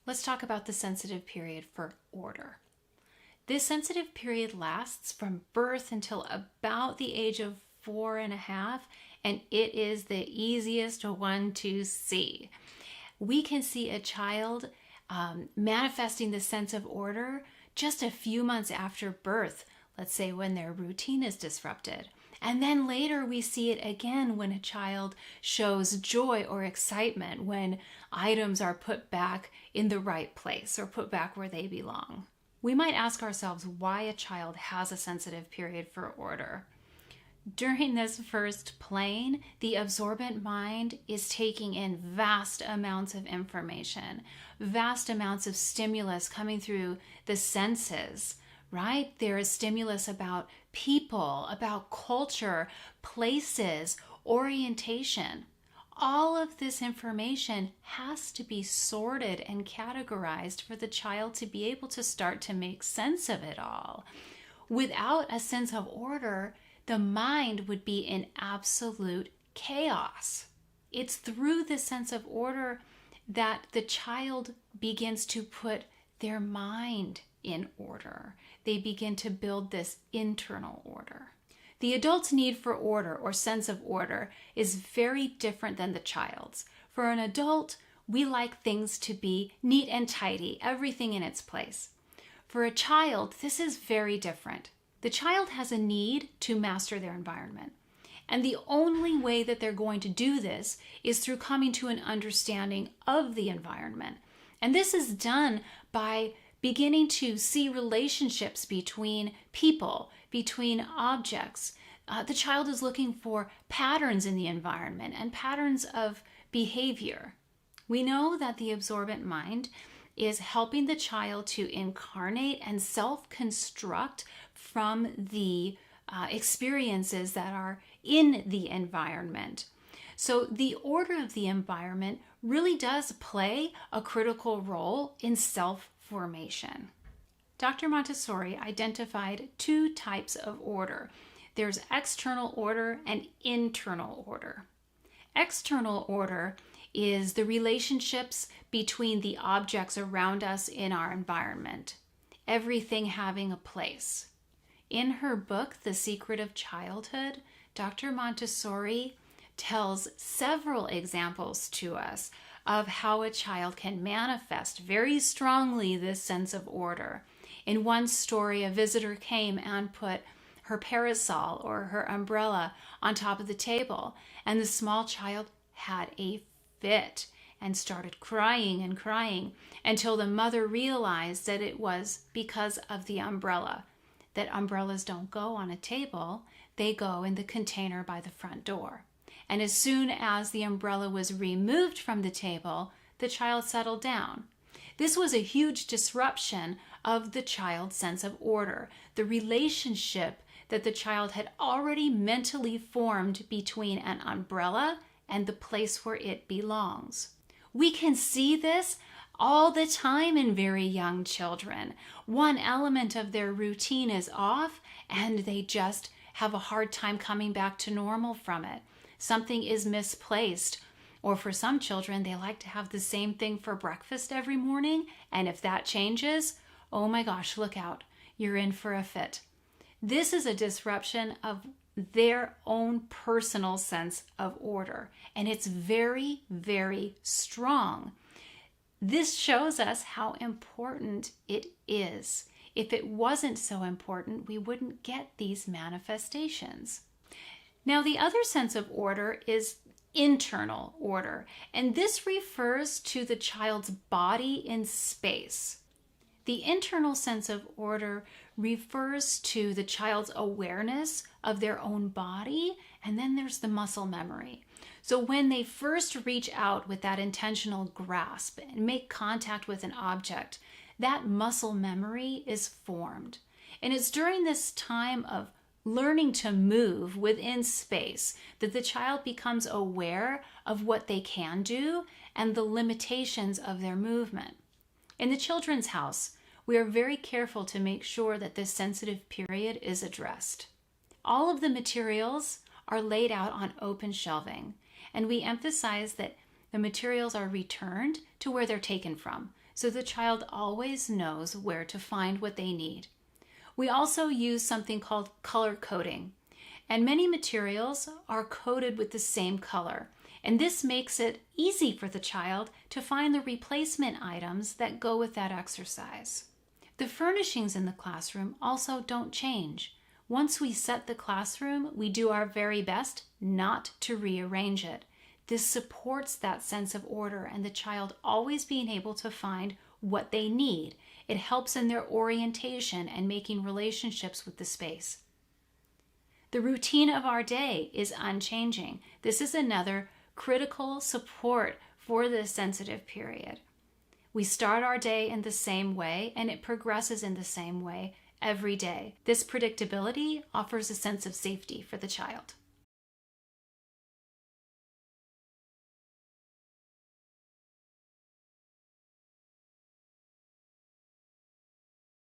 Let's talk about the sensitive period for order. This sensitive period lasts from birth until about the age of 4.5, and it is the easiest one to see. We can see a child manifesting the sense of order just a few months after birth, let's say when their routine is disrupted. And then later we see it again when a child shows joy or excitement, when items are put back in the right place or put back where they belong. We might ask ourselves why a child has a sensitive period for order. During this first plane, the absorbent mind is taking in vast amounts of information, vast amounts of stimulus coming through the senses, right? There is stimulus about people, about culture, places, orientation. All of this information has to be sorted and categorized for the child to be able to start to make sense of it all. Without a sense of order, the mind would be in absolute chaos. It's through this sense of order that the child begins to put their mind in order. They begin to build this internal order. The adult's need for order or sense of order is very different than the child's. For an adult, we like things to be neat and tidy, everything in its place. For a child, this is very different. The child has a need to master their environment. And the only way that they're going to do this is through coming to an understanding of the environment. And this is done by beginning to see relationships between people, between objects. The child is looking for patterns in the environment and patterns of behavior. We know that the absorbent mind is helping the child to incarnate and self-construct from the experiences that are in the environment. So the order of the environment really does play a critical role in self-formation. Dr. Montessori identified two types of order. There's external order and internal order. External order is the relationships between the objects around us in our environment, everything having a place. In her book, The Secret of Childhood, Dr. Montessori tells several examples to us of how a child can manifest very strongly this sense of order. In one story, a visitor came and put her parasol or her umbrella on top of the table, and the small child had a fit and started crying and crying until the mother realized that it was because of the umbrella, that umbrellas don't go on a table, they go in the container by the front door. And as soon as the umbrella was removed from the table, the child settled down. This was a huge disruption of the child's sense of order, the relationship that the child had already mentally formed between an umbrella and the place where it belongs. We can see this all the time in very young children. One element of their routine is off and they just have a hard time coming back to normal from it. Something is misplaced. Or for some children, they like to have the same thing for breakfast every morning, and if that changes, oh my gosh, look out, you're in for a fit. This is a disruption of their own personal sense of order, and it's very, very strong. This shows us how important it is. If it wasn't so important, we wouldn't get these manifestations. Now, the other sense of order is internal order, and this refers to the child's body in space. The internal sense of order refers to the child's awareness of their own body, and then there's the muscle memory. So when they first reach out with that intentional grasp and make contact with an object, that muscle memory is formed. And it's during this time of learning to move within space that the child becomes aware of what they can do and the limitations of their movement. In the Children's House, we are very careful to make sure that this sensitive period is addressed. All of the materials are laid out on open shelving, and we emphasize that the materials are returned to where they're taken from. so the child always knows where to find what they need. We also use something called color coding, and many materials are coded with the same color, and this makes it easy for the child to find the replacement items that go with that exercise. The furnishings in the classroom also don't change. Once we set the classroom, we do our very best not to rearrange it. This supports that sense of order and the child always being able to find what they need. It helps in their orientation and making relationships with the space. The routine of our day is unchanging. This is another critical support for this sensitive period. We start our day in the same way and it progresses in the same way every day. This predictability offers a sense of safety for the child.